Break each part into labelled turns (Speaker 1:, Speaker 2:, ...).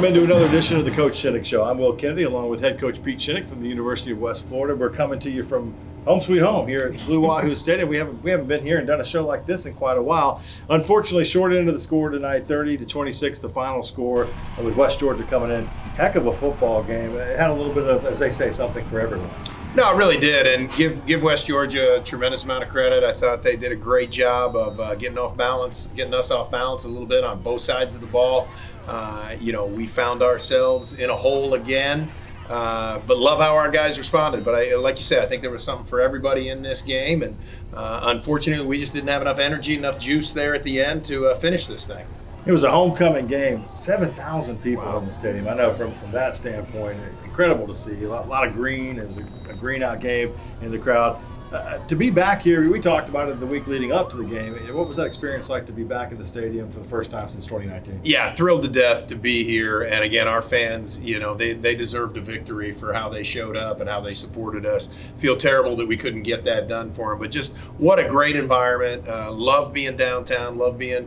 Speaker 1: Welcome into another edition of the Coach Shinnick Show. I'm Will Kennedy, along with head coach Pete Shinnick from the University of West Florida. We're coming to you from home sweet home here at Blue Wahoo Stadium. We haven't been here and done a show like this in quite a while. Unfortunately, short end of the score tonight, 30-26, the final score, and with West Georgia coming in. Heck of a football game. It had a little bit of, as they say, something for everyone.
Speaker 2: No, it really did, and give West Georgia a tremendous amount of credit. I thought they did a great job of getting us off balance a little bit on both sides of the ball. We found ourselves in a hole again, but love how our guys responded. But like you said, I think there was something for everybody in this game, and unfortunately, we just didn't have enough energy, enough juice there at the end to finish this thing.
Speaker 1: It was a homecoming game, 7,000 people in the stadium. I know from that standpoint, incredible to see. A lot of green. It was a green-out game in the crowd. To be back here, we talked about it the week leading up to the game. What was that experience like to be back in the stadium for the first time since 2019?
Speaker 2: Yeah, thrilled to death to be here. And again, our fans, they deserved a victory for how they showed up and how they supported us. Feel terrible that we couldn't get that done for them, but just what a great environment. Love being downtown, love being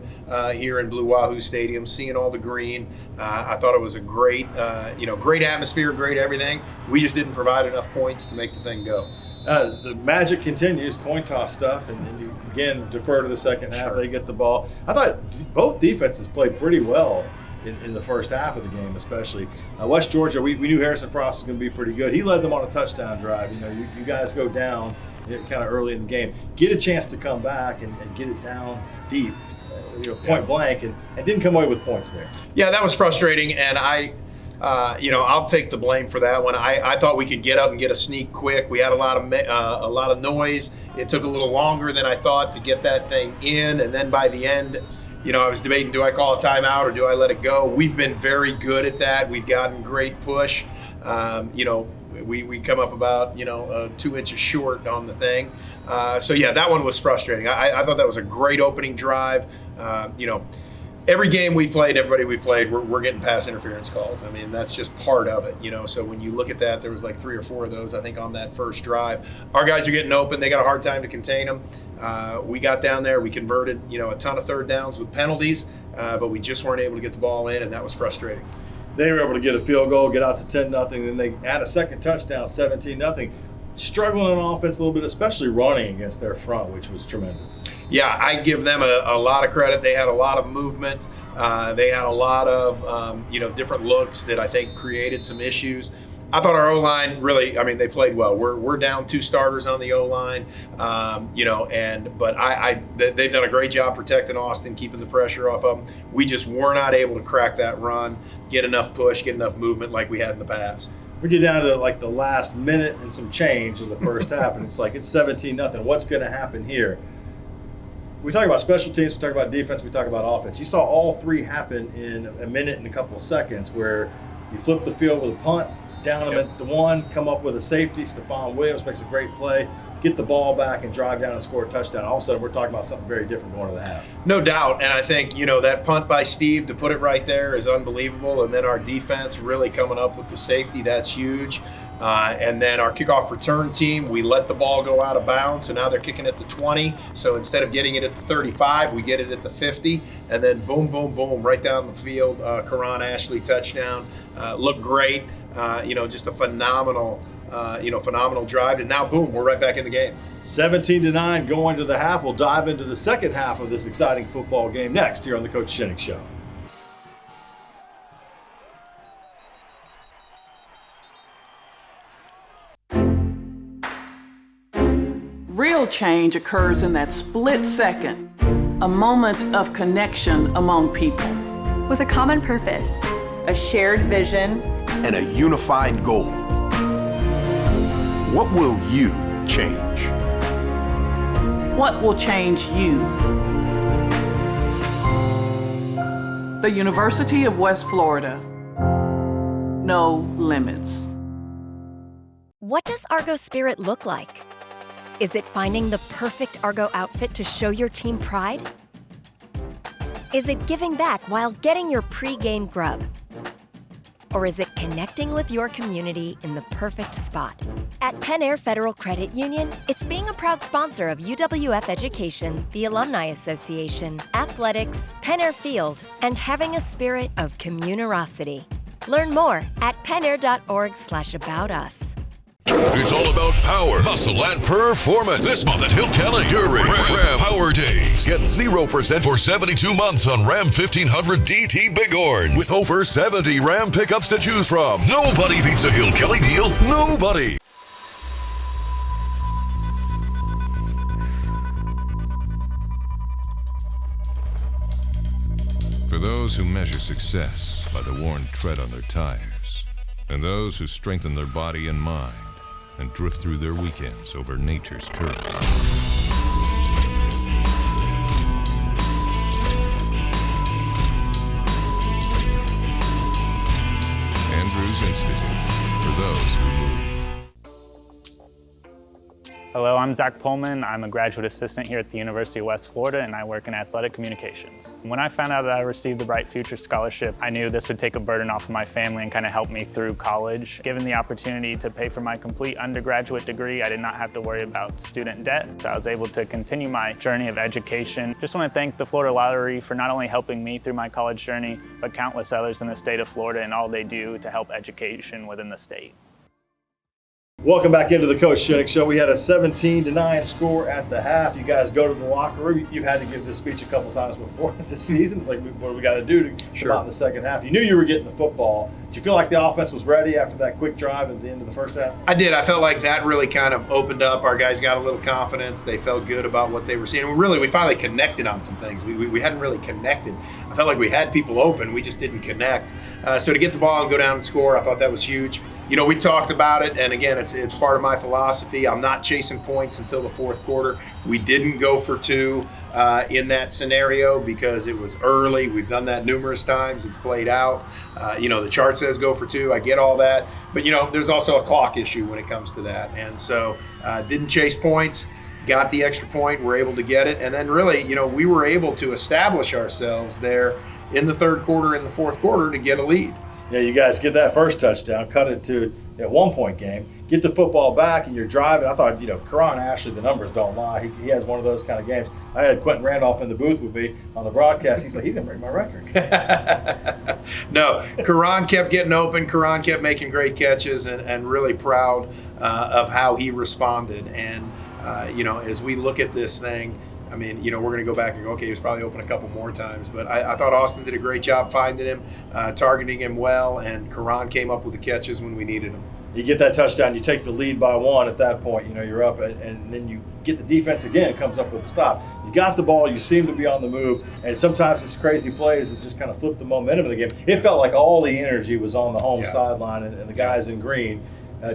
Speaker 2: here in Blue Wahoo Stadium, seeing all the green. I thought it was a great, great atmosphere, great everything. We just didn't provide enough points to make the thing go.
Speaker 1: The magic continues, coin toss stuff, and then you again defer to the second half. Sure. They get the ball. I thought both defenses played pretty well in the first half of the game, especially. West Georgia, we knew Harrison Frost was going to be pretty good. He led them on a touchdown drive. You guys go down kind of early in the game, get a chance to come back and get it down deep, point blank, and didn't come away with points there.
Speaker 2: Yeah, that was frustrating, and I'll take the blame for that one. I thought we could get up and get a sneak quick. We had a lot of noise. It took a little longer than I thought to get that thing in, and then by the end, I was debating, do I call a timeout or do I let it go? We've been very good at that. We've gotten great push. We come up about 2 inches short on the thing. That one was frustrating. I thought that was a great opening drive. Every game we played, everybody we played, we're getting pass interference calls. I mean, that's just part of it, So when you look at that, there was like 3 or 4 of those, I think, on that first drive. Our guys are getting open. They got a hard time to contain them. We got down there. We converted, a ton of third downs with penalties, but we just weren't able to get the ball in, and that was frustrating.
Speaker 1: They were able to get a field goal, get out to 10-0, then they add a second touchdown, 17-0. Struggling on offense a little bit, especially running against their front, which was tremendous.
Speaker 2: Yeah, I give them a lot of credit. They had a lot of movement. They had a lot of different looks that I think created some issues. I thought our O-line really, they played well. We're down 2 starters on the O-line, they've done a great job protecting Austin, keeping the pressure off of them. We just were not able to crack that run, get enough push, get enough movement like we had in the past.
Speaker 1: We get down to like the last minute and some change in the first half, and it's 17-0. What's going to happen here? We talk about special teams, we talk about defense, we talk about offense. You saw all 3 happen in a minute and a couple of seconds, where you flip the field with a punt, down them at the 1, come up with a safety. Stephon Williams makes a great play, get the ball back and drive down and score a touchdown. All of a sudden, we're talking about something very different going to the half.
Speaker 2: No doubt, and I think, that punt by Steve to put it right there is unbelievable, and then our defense really coming up with the safety, that's huge. And then our kickoff return team, we let the ball go out of bounds, so now they're kicking at the 20. So instead of getting it at the 35, we get it at the 50, and then boom, boom, boom, right down the field, Karan Ashley touchdown. Looked great, just a phenomenal drive, and now boom, we're right back in the game.
Speaker 1: 17-9 going to the half. We'll dive into the second half of this exciting football game next here on the Coach Shinnick Show.
Speaker 3: Real change occurs in that split second, a moment of connection among people.
Speaker 4: With a common purpose,
Speaker 5: a shared vision,
Speaker 6: and a unified goal. What will you change?
Speaker 3: What will change you? The University of West Florida. No limits.
Speaker 7: What does Argos spirit look like? Is it finding the perfect Argo outfit to show your team pride? Is it giving back while getting your pre-game grub? Or is it connecting with your community in the perfect spot? At Penn Air Federal Credit Union, it's being a proud sponsor of UWF Education, the Alumni Association, athletics, Penn Air Field, and having a spirit of communerosity. Learn more at penair.org/aboutus.
Speaker 8: It's all about power, muscle, and performance. This month at Hill Kelly during Ram Power Days. Get 0% for 72 months on Ram 1500 DT Bighorn. With over 70 Ram pickups to choose from. Nobody beats a Hill Kelly deal. Nobody.
Speaker 9: For those who measure success by the worn tread on their tires, and those who strengthen their body and mind and drift through their weekends over nature's current. Andrews Institute, for those who move.
Speaker 10: Hello, I'm Zach Pullman. I'm a graduate assistant here at the University of West Florida, and I work in athletic communications. When I found out that I received the Bright Future Scholarship, I knew this would take a burden off of my family and kind of help me through college. Given the opportunity to pay for my complete undergraduate degree, I did not have to worry about student debt, so I was able to continue my journey of education. Just want to thank the Florida Lottery for not only helping me through my college journey, but countless others in the state of Florida and all they do to help education within the state.
Speaker 1: Welcome back into the Coach Shinnick Show. We had a 17-9 score at the half. You guys go to the locker room. You've had to give this speech a couple times before this season. It's like, what do we got to do to come out in the second half? You knew you were getting the football. Did you feel like the offense was ready after that quick drive at the end of the first half?
Speaker 2: I did. I felt like that really kind of opened up. Our guys got a little confidence. They felt good about what they were seeing. And we finally connected on some things. We hadn't really connected. I felt like we had people open. We just didn't connect. So to get the ball and go down and score, I thought that was huge. You know, we talked about it, and again, it's part of my philosophy. I'm not chasing points until the fourth quarter. We didn't go for two in that scenario because it was early. We've done that numerous times. It's played out. You know, the chart says go for two. I get all that. But, you know, there's also a clock issue when it comes to that. And so didn't chase points, got the extra point, were able to get it. And then really, you know, we were able to establish ourselves there in the third quarter and the fourth quarter to get a lead.
Speaker 1: Yeah, you guys get that first touchdown, cut it to a 1-point game, get the football back, and you're driving. I thought, you know, Karan Ashley, the numbers don't lie. He has one of those kind of games. I had Quentin Randolph in the booth with me on the broadcast. He's like, he's going to break my record.
Speaker 2: No, Karan kept getting open. Karan kept making great catches and really proud of how he responded. And, you know, as we look at this thing, I mean, you know, we're going to go back and go, okay, he was probably open a couple more times. But I thought Austin did a great job finding him, targeting him well, and Karan came up with the catches when we needed him.
Speaker 1: You get that touchdown, you take the lead by one at that point, you know, you're up, and then you get the defense again, comes up with a stop. You got the ball, you seem to be on the move, and sometimes it's crazy plays that just kind of flip the momentum of the game. It felt like all the energy was on the home sideline and the guys in green.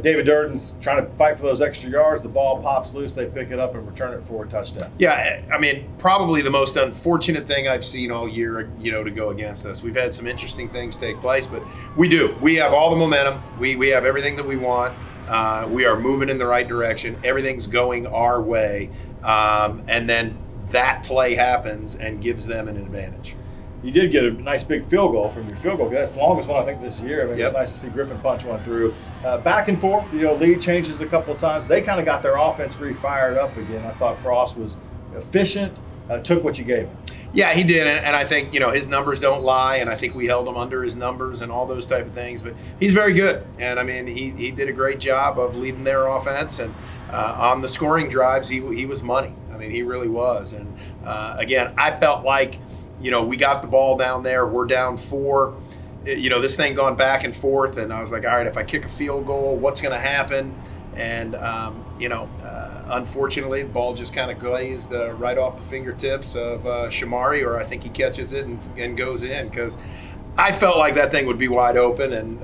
Speaker 1: David Durden's trying to fight for those extra yards. The ball pops loose. They pick it up and return it for a touchdown.
Speaker 2: Yeah, I mean, probably the most unfortunate thing I've seen all year, you know, to go against us. We've had some interesting things take place, but we do. We have all the momentum. We have everything that we want. We are moving in the right direction. Everything's going our way. And then that play happens and gives them an advantage.
Speaker 1: You did get a nice big field goal from your field goal. That's the longest one I think this year. I mean, It's nice to see Griffin punch one through. Back and forth, you know, lead changes a couple of times. They kind of got their offense re-fired up again. I thought Frost was efficient, took what you gave him.
Speaker 2: Yeah, he did, and I think, you know, his numbers don't lie, and I think we held him under his numbers and all those type of things. But he's very good, and I mean, he did a great job of leading their offense, and on the scoring drives, he was money. I mean, he really was. And again, I felt like, you know, we got the ball down there. We're down 4. You know, this thing gone back and forth, and I was like, all right, if I kick a field goal, what's going to happen? And, you know, unfortunately, the ball just kind of glazed right off the fingertips of Shamari, or I think he catches it and goes in, because I felt like that thing would be wide open, and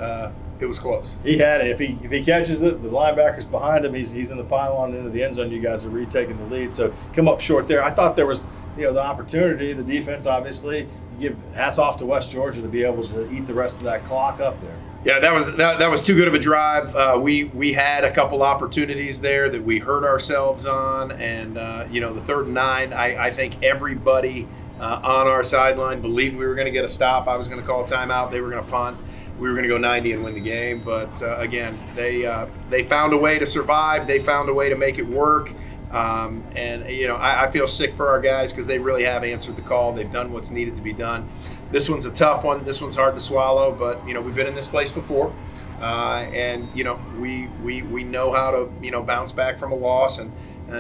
Speaker 2: it was close.
Speaker 1: He had it. If he catches it, the linebacker's behind him. He's in the pylon into the end zone. You guys are retaking the lead. So come up short there. I thought there was, you know, the opportunity, the defense, obviously. You give hats off to West Georgia to be able to eat the rest of that clock up there.
Speaker 2: Yeah, that was too good of a drive. We had a couple opportunities there that we hurt ourselves on, and you know, the 3rd and 9. I think everybody on our sideline believed we were going to get a stop. I was going to call a timeout. They were going to punt. We were going to go 90 and win the game. But again, they found a way to survive. They found a way to make it work. And, you know, I feel sick for our guys because they really have answered the call. They've done what's needed to be done. This one's a tough one. This one's hard to swallow, but we've been in this place before, and we know how to bounce back from a loss and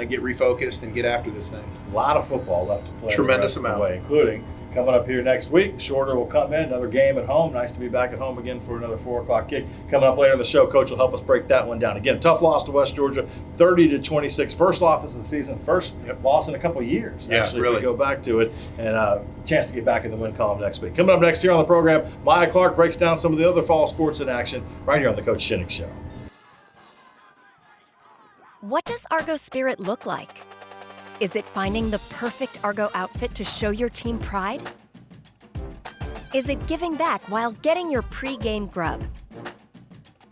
Speaker 2: get refocused and get after this thing.
Speaker 1: A lot of football left to play.
Speaker 2: Tremendous amount,
Speaker 1: including coming up here next week. Shorter will come in, another game at home. Nice to be back at home again for another 4 o'clock kick. Coming up later in the show, Coach will help us break that one down. Again, tough loss to West Georgia, 30-26. First loss of the season, first loss in a couple of years, actually,
Speaker 2: really.
Speaker 1: if we go back to it. And a chance to get back in the win column next week. Coming up next here on the program, Maya Clark breaks down some of the other fall sports in action right here on the Coach Shinnick Show.
Speaker 7: What does Argos spirit look like? Is it finding the perfect Argo outfit to show your team pride? Is it giving back while getting your pre-game grub?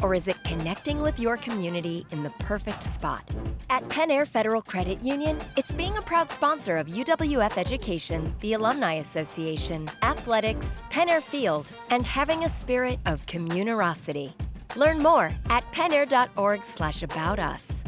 Speaker 7: Or is it connecting with your community in the perfect spot? At Penn Air Federal Credit Union, it's being a proud sponsor of UWF Education, the Alumni Association, athletics, Penn Air Field, and having a spirit of communerosity. Learn more at pennair.org/aboutus.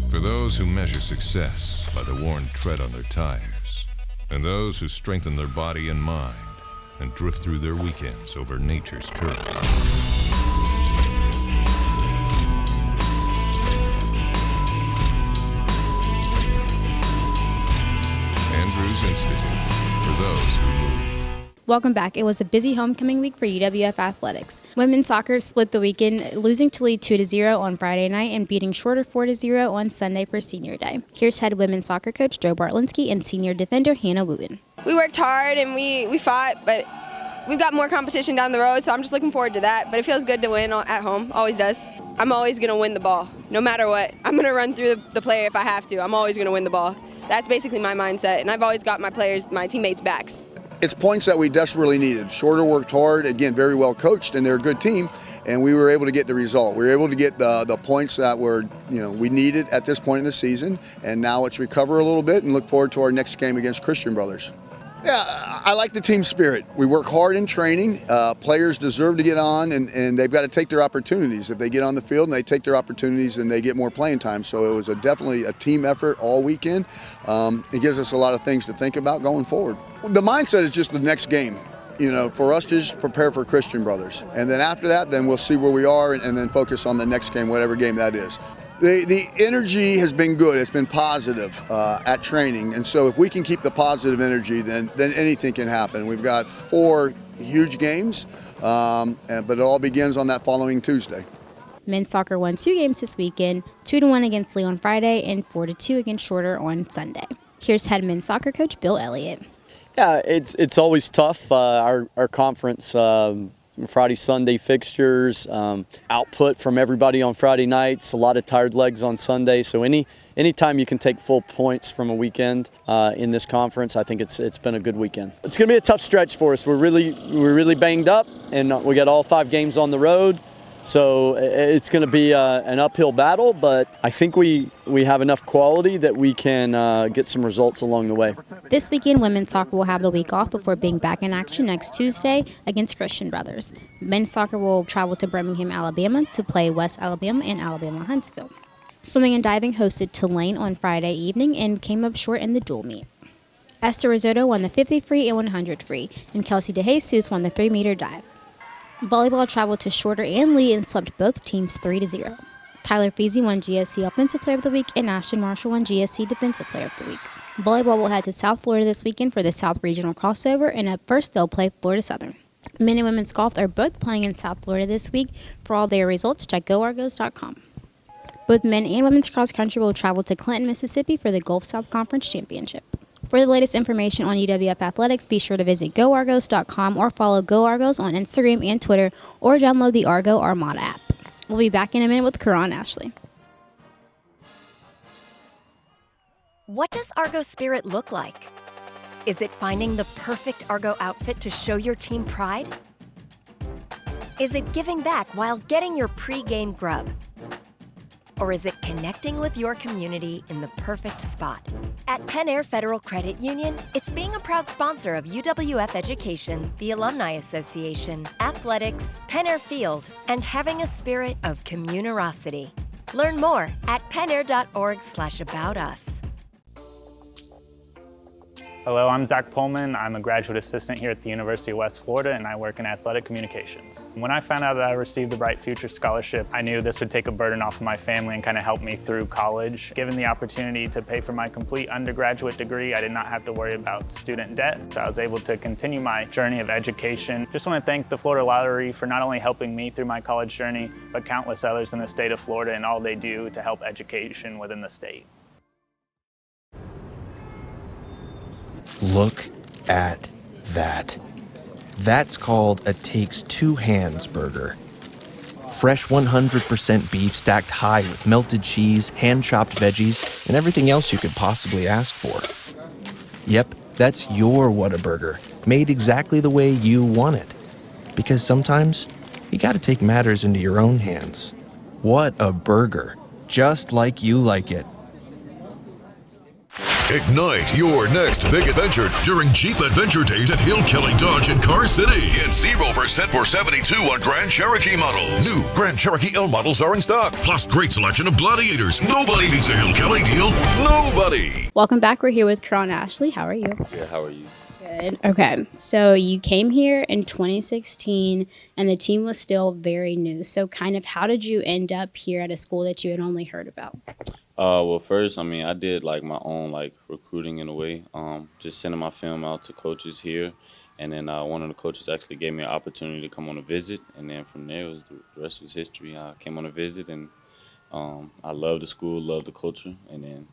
Speaker 9: For those who measure success by the worn tread on their tires, and those who strengthen their body and mind and drift through their weekends over nature's current. Andrews Institute, for those who move.
Speaker 11: Welcome back. It was a busy homecoming week for UWF athletics. Women's soccer split the weekend, losing to Lee 2-0 on Friday night and beating Shorter 4-0 on Sunday for senior day. Here's head women's soccer coach Joe Bartlinski and senior defender Hannah Wooten.
Speaker 12: We worked hard and we fought, but we've got more competition down the road, so I'm just looking forward to that. But it feels good to win at home, always does. I'm always going to win the ball, no matter what. I'm going to run through the player if I have to. I'm always going to win the ball. That's basically my mindset, and I've always got my teammates' backs.
Speaker 13: It's points that we desperately needed. Shorter worked hard, again, very well coached, and they're a good team, and we were able to get the result. We were able to get the points that were, we needed at this point in the season, and now let's recover a little bit and look forward to our next game against Christian Brothers. Yeah, I like the team spirit. We work hard in training. Players deserve to get on, and they've got to take their opportunities. If they get on the field and they take their opportunities, and they get more playing time. So it was definitely a team effort all weekend. It gives us a lot of things to think about going forward. The mindset is just the next game. For us to just prepare for Christian Brothers. And then after that, then we'll see where we are and then focus on the next game, whatever game that is. The energy has been good. It's been positive at training. And so if we can keep the positive energy, then anything can happen. We've got 4 huge games, but it all begins on that following Tuesday.
Speaker 11: Men's soccer won 2 games this weekend, 2-1 against Lee on Friday and 4-2 against Shorter on Sunday. Here's head men's soccer coach Bill Elliott.
Speaker 14: Yeah, it's always tough. Our conference Friday, Sunday fixtures, output from everybody on Friday nights, a lot of tired legs on Sunday. So anytime you can take full points from a weekend in this conference, I think it's been a good weekend. It's going to be a tough stretch for us. We're really banged up, and we got all 5 games on the road. So it's going to be an uphill battle, but I think we have enough quality that we can get some results along the way.
Speaker 11: This weekend, women's soccer will have the week off before being back in action next Tuesday against Christian Brothers. Men's soccer will travel to Birmingham, Alabama to play West Alabama and Alabama Huntsville. Swimming and diving hosted Tulane on Friday evening and came up short in the dual meet. Esther Risotto won the 50 free and 100 free, and Kelsey DeJesus won the 3-meter dive. Volleyball traveled to Shorter and Lee and swept both teams 3-0. Tyler Feasy won GSC Offensive Player of the Week, and Ashton Marshall won GSC Defensive Player of the Week. Volleyball will head to South Florida this weekend for the South Regional crossover, and up first they'll play Florida Southern. Men and women's golf are both playing in South Florida this week. For all their results, check GoArgos.com. Both men and women's cross country will travel to Clinton, Mississippi for the Gulf South Conference Championship. For the latest information on UWF Athletics, be sure to visit GoArgos.com or follow GoArgos on Instagram and Twitter, or download the Argo Armada app. We'll be back in a minute with Karan Ashley.
Speaker 7: What does Argo Spirit look like? Is it finding the perfect Argo outfit to show your team pride? Is it giving back while getting your pre-game grub? Or is it connecting with your community in the perfect spot? At Penn Air Federal Credit Union, it's being a proud sponsor of UWF Education, the Alumni Association, athletics, Penn Air Field, and having a spirit of communerosity. Learn more at pennair.org/aboutus.
Speaker 10: Hello, I'm Zach Pullman. I'm a graduate assistant here at the University of West Florida, and I work in athletic communications. When I found out that I received the Bright Future Scholarship, I knew this would take a burden off of my family and kind of help me through college. Given the opportunity to pay for my complete undergraduate degree, I did not have to worry about student debt, so I was able to continue my journey of education. Just want to thank the Florida Lottery for not only helping me through my college journey, but countless others in the state of Florida and all they do to help education within the state.
Speaker 15: Look at that. That's called a takes two hands burger. Fresh 100% beef stacked high with melted cheese, hand-chopped veggies, and everything else you could possibly ask for. Yep, that's your Whataburger, made exactly the way you want it. Because sometimes, you gotta take matters into your own hands. What a burger, just like you like it.
Speaker 8: Ignite your next big adventure during Jeep Adventure Days at Hill Kelly Dodge in Car City. Get 0% for 72 on Grand Cherokee models. New Grand Cherokee L models are in stock, plus great selection of Gladiators. Nobody beats a Hill Kelly deal. Nobody.
Speaker 11: Welcome back. We're here with Karan Ashley. How are you?
Speaker 16: Yeah, how are you?
Speaker 11: Good. Okay. So you came here in 2016 and the team was still very new. So kind of how did you end up here at a school that you had only heard about?
Speaker 16: Well, first, I did like my own recruiting in a way, just sending my film out to coaches here, and then one of the coaches actually gave me an opportunity to come on a visit, and then from there the rest was history. I came on a visit, and I loved the school, loved the culture, and then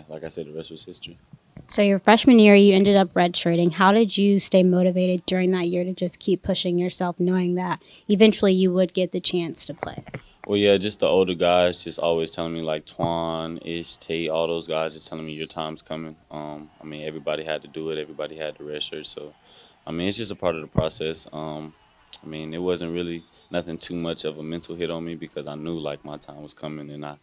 Speaker 16: like I said, the rest was history.
Speaker 11: So your freshman year, you ended up redshirting. How did you stay motivated during that year to just keep pushing yourself, knowing that eventually you would get the chance to play?
Speaker 16: Well, yeah, just the older guys just always telling me, like Twan, Ish, Tate, all those guys just telling me your time's coming. Everybody had to do it. Everybody had to redshirt. So, it's just a part of the process. It wasn't really nothing too much of a mental hit on me because I knew, my time was coming, and I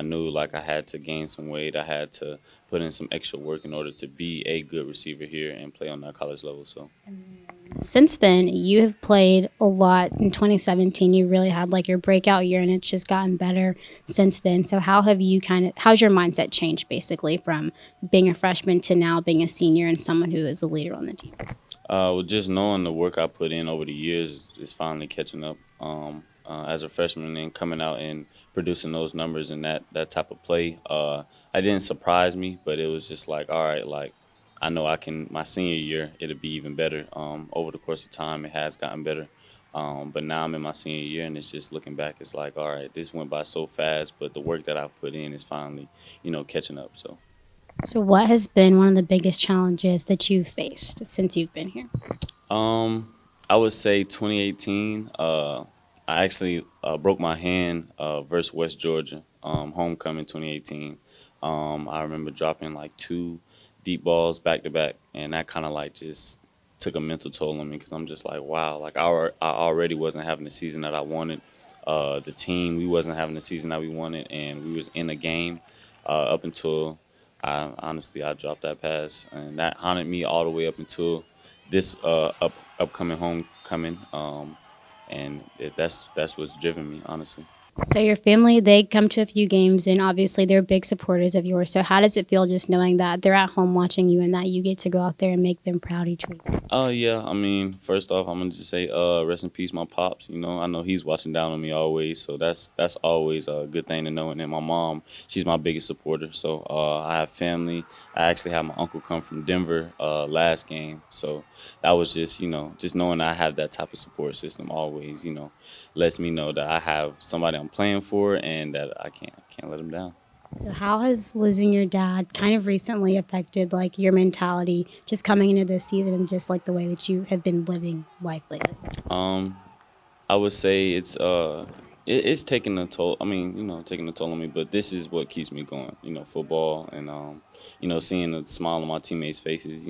Speaker 16: knew, I had to gain some weight. I had to put in some extra work in order to be a good receiver here and play on that college level. So.
Speaker 11: Since then, you have played a lot. In 2017, you really had your breakout year, and it's just gotten better since then. So how's your mindset changed basically from being a freshman to now being a senior and someone who is a leader on the team?
Speaker 16: Just knowing the work I put in over the years is finally catching up. As a freshman and coming out and producing those numbers and that type of play, it didn't surprise me, but it was just all right, I know my senior year, it'll be even better. Over the course of time, it has gotten better. But now I'm in my senior year, and it's just looking back, it's all right, this went by so fast, but the work that I've put in is finally, catching up.
Speaker 11: So what has been one of the biggest challenges that you've faced since you've been here?
Speaker 16: I would say 2018, I actually broke my hand versus West Georgia, homecoming 2018. I remember dropping 2 deep balls back to back, and that kind of just took a mental toll on me because I'm just wow, I already wasn't having the season that I wanted. The team, we wasn't having the season that we wanted, and we was in a game up until I dropped that pass, and that haunted me all the way up until this upcoming homecoming, and that's what's driven me, honestly.
Speaker 11: So your family, they come to a few games, and obviously they're big supporters of yours. So how does it feel just knowing that they're at home watching you and that you get to go out there and make them proud each week?
Speaker 16: Yeah. First off, I'm going to just say rest in peace, my pops. I know he's watching down on me always, so that's always a good thing to know. And then my mom, she's my biggest supporter. So I have family. I actually had my uncle come from Denver last game. So that was just knowing I have that type of support system always, lets me know that I have somebody I'm playing for and that I can't let them down.
Speaker 11: So how has losing your dad kind of recently affected your mentality just coming into this season and just the way that you have been living life lately?
Speaker 16: I would say it's taking a toll. Taking a toll on me, but this is what keeps me going. Football and seeing the smile on my teammates' faces.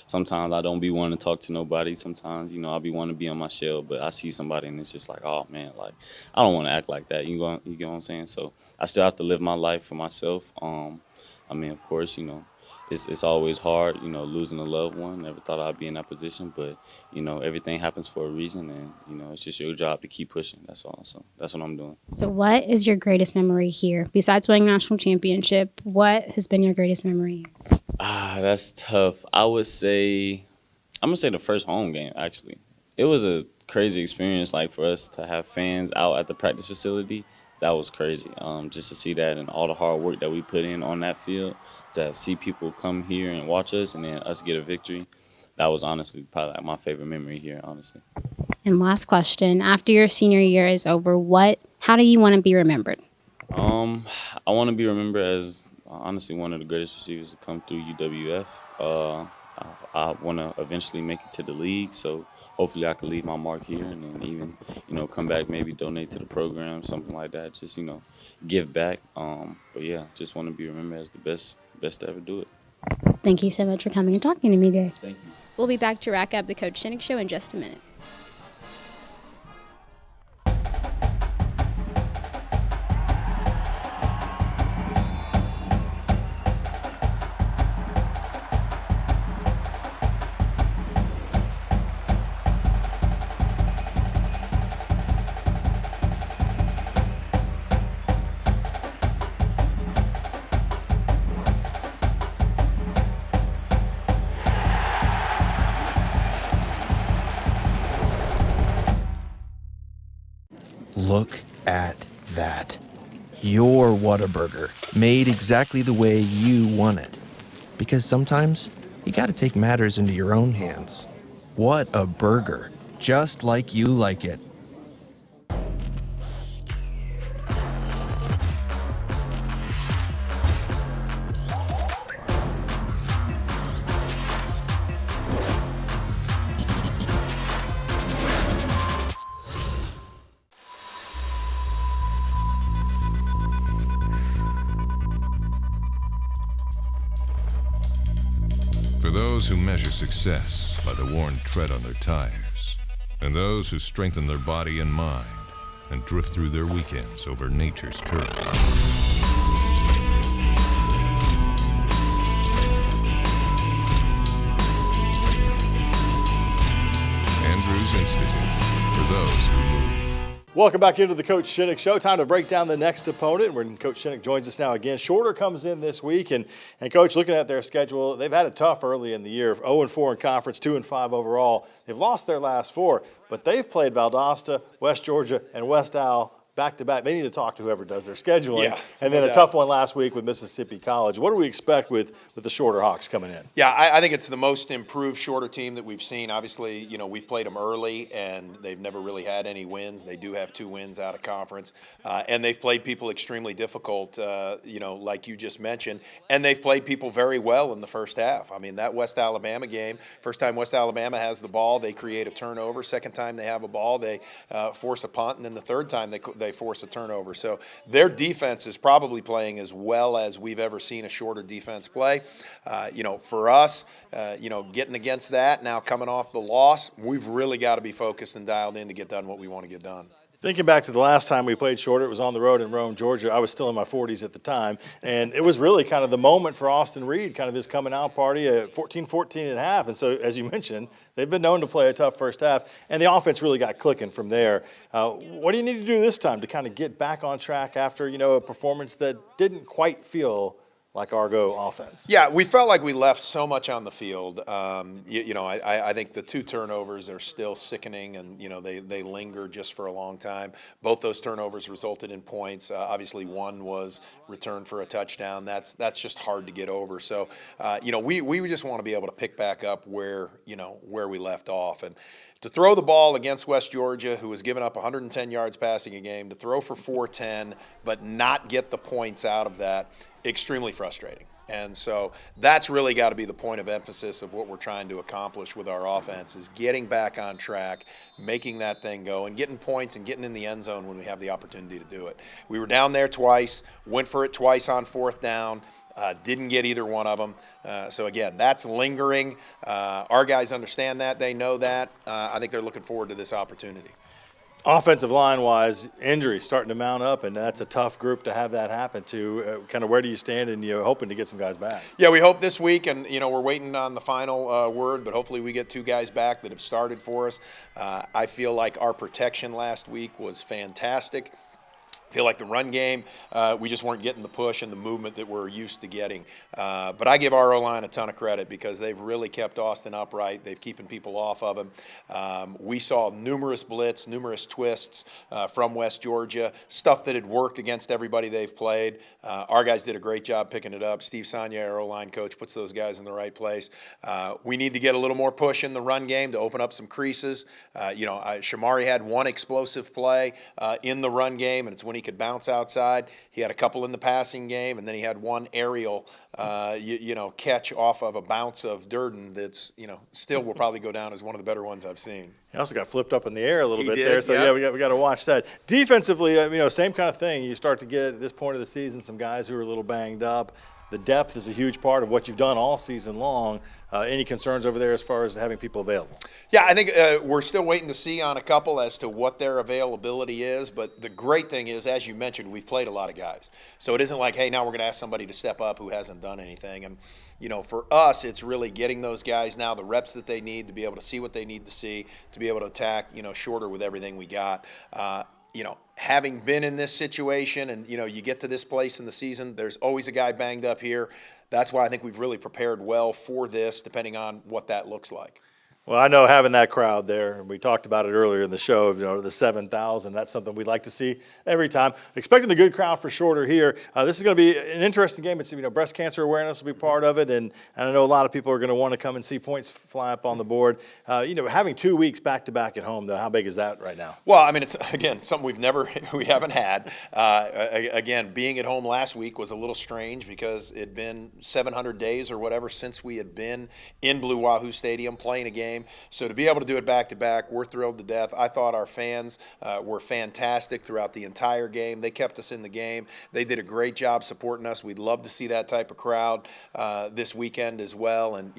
Speaker 16: Sometimes I don't be wanting to talk to nobody. Sometimes, I'll be wanting to be on my shell, but I see somebody and it's just like, oh man, like I don't want to act like that. You get what I'm saying? So I still have to live my life for myself. Of course, it's always hard, losing a loved one. Never thought I'd be in that position, but, everything happens for a reason, and, it's just your job to keep pushing. That's all. So that's what I'm doing.
Speaker 11: So what is your greatest memory here? Besides winning national championship, what has been your greatest memory?
Speaker 16: That's tough. I'm going to say the first home game, actually. It was a crazy experience, like, for us to have fans out at the practice facility. That was crazy, just to see that and all the hard work that we put in on that field, to see people come here and watch us and then us get a victory. That was honestly probably like my favorite memory here, honestly.
Speaker 11: And last question, after your senior year is over, how do you want to be remembered?
Speaker 16: I want to be remembered as honestly one of the greatest receivers to come through UWF. I want to eventually make it to the league, so hopefully I can leave my mark here and then even, come back, maybe donate to the program, something like that. Just, give back. But yeah, just want to be remembered as the best to ever do it.
Speaker 11: Thank you so much for coming and talking to me today.
Speaker 16: Thank you.
Speaker 11: We'll be back to wrap up the Coach Shinnick Show in just a minute.
Speaker 15: Look at that. Your Whataburger, made exactly the way you want it. Because sometimes you gotta take matters into your own hands. What a burger, just like you like it.
Speaker 9: For those who measure success by the worn tread on their tires, and those who strengthen their body and mind and drift through their weekends over nature's current. Andrews Institute, for those who move.
Speaker 1: Welcome back into the Coach Shinnick Show. Time to break down the next opponent. When Coach Shinnick joins us now again. Shorter comes in this week, and Coach, looking at their schedule, they've had it tough early in the year. 0-4 in conference, 2-5 overall. They've lost their last four, but they've played Valdosta, West Georgia, and West Al back-to-back. They need to talk to whoever does their scheduling.
Speaker 2: Yeah,
Speaker 1: and then a tough one last week with Mississippi College. What do we expect with the Shorter Hawks coming in?
Speaker 2: Yeah, I think it's the most improved Shorter team that we've seen. Obviously, we've played them early, and they've never really had any wins. They do have 2 wins out of conference, and they've played people extremely difficult, like you just mentioned, and they've played people very well in the first half. I mean, that West Alabama game, first time West Alabama has the ball, they create a turnover. Second time they have a ball, they force a punt, and then the third time they force a turnover. So their defense is probably playing as well as we've ever seen a Shorter defense play. For us, getting against that, now coming off the loss, we've really got to be focused and dialed in to get done what we want to get done.
Speaker 1: Thinking back to the last time we played Shorter, it was on the road in Rome, Georgia. I was still in my 40s at the time, and it was really kind of the moment for Austin Reed, kind of his coming out party at 14-14 and a half. And so, as you mentioned, they've been known to play a tough first half, and the offense really got clicking from there. What do you need to do this time to kind of get back on track after, a performance that didn't quite feel like Argo offense?
Speaker 2: Yeah, we felt like we left so much on the field. I think the 2 turnovers are still sickening, and they linger just for a long time. Both those turnovers resulted in points. Obviously, one was returned for a touchdown. That's just hard to get over. So, we just want to be able to pick back up where we left off. And to throw the ball against West Georgia, who was giving up 110 yards passing a game, to throw for 410 but not get the points out of that, extremely frustrating. And so that's really got to be the point of emphasis of what we're trying to accomplish with our offense is getting back on track, making that thing go, and getting points and getting in the end zone when we have the opportunity to do it. We were down there twice, went for it twice on 4th down, didn't get either one of them. So, again, that's lingering. Our guys understand that. They know that. I think they're looking forward to this opportunity.
Speaker 1: Offensive line-wise, injuries starting to mount up, and that's a tough group to have that happen to. Kind of where do you stand, and you're hoping to get some guys back?
Speaker 2: Yeah, we hope this week, and, we're waiting on the final word, but hopefully we get 2 guys back that have started for us. I feel like our protection last week was fantastic. I feel like the run game, we just weren't getting the push and the movement that we're used to getting. But I give our O-line a ton of credit because they've really kept Austin upright. They've keeping people off of him. We saw numerous blitz, numerous twists from West Georgia, stuff that had worked against everybody they've played. Our guys did a great job picking it up. Steve Sagne, our O-line coach, puts those guys in the right place. We need to get a little more push in the run game to open up some creases. Shamari had one explosive play in the run game, and it's when he could bounce outside. He had a couple in the passing game, and then he had one aerial, catch off of a bounce of Durden that's, still will probably go down as one of the better ones I've seen.
Speaker 1: He also got flipped up in the air a little bit
Speaker 2: did,
Speaker 1: there, so
Speaker 2: yeah,
Speaker 1: we got to watch that. Defensively, same kind of thing. You start to get at this point of the season some guys who are a little banged up. The depth is a huge part of what you've done all season long. Any concerns over there as far as having people available?
Speaker 2: Yeah, I think we're still waiting to see on a couple as to what their availability is. But the great thing is, as you mentioned, we've played a lot of guys. So it isn't like, hey, now we're going to ask somebody to step up who hasn't done anything. And, for us, it's really getting those guys now the reps that they need to be able to see what they need to see, to be able to attack, shorter with everything we got. Having been in this situation and, you get to this place in the season, there's always a guy banged up here. That's why I think we've really prepared well for this, depending on what that looks like.
Speaker 1: Well, I know having that crowd there, and we talked about it earlier in the show, the 7,000, that's something we'd like to see every time. Expecting a good crowd for Shorter here. This is going to be an interesting game. It's, breast cancer awareness will be part of it, and I know a lot of people are going to want to come and see points fly up on the board. Having 2 weeks back-to-back at home, though, how big is that right now?
Speaker 2: Well, it's, again, something we haven't had. Again, being at home last week was a little strange because it'd been 700 days or whatever since we had been in Blue Wahoo Stadium playing a game. So to be able to do it back-to-back, we're thrilled to death. I thought our fans were fantastic throughout the entire game. They kept us in the game. They did a great job supporting us. We'd love to see that type of crowd this weekend as well. And,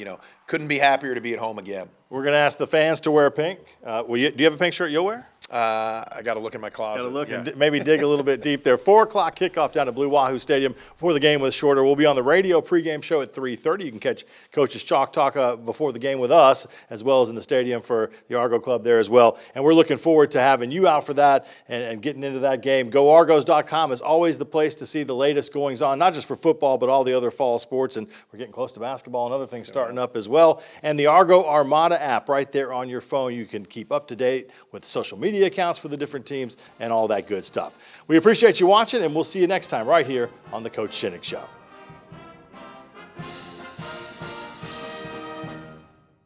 Speaker 2: couldn't be happier to be at home again.
Speaker 1: We're going to ask the fans to wear pink. Do you have a pink shirt you'll wear?
Speaker 2: I got to look in my closet.
Speaker 1: Got to look and maybe dig a little bit deep there. 4 o'clock kickoff down at Blue Wahoo Stadium for the game with Shorter. We'll be on the radio pregame show at 3:30. You can catch Coach's Chalk Talk before the game with us, as well as in the stadium for the Argo Club there as well. And we're looking forward to having you out for that and getting into that game. GoArgos.com is always the place to see the latest goings on, not just for football, but all the other fall sports. And we're getting close to basketball and other things starting up as well. And the Argo Armada app right there on your phone. You can keep up to date with social media accounts for the different teams and all that good stuff. We appreciate you watching, and we'll see you next time right here on the Coach Shinnick Show.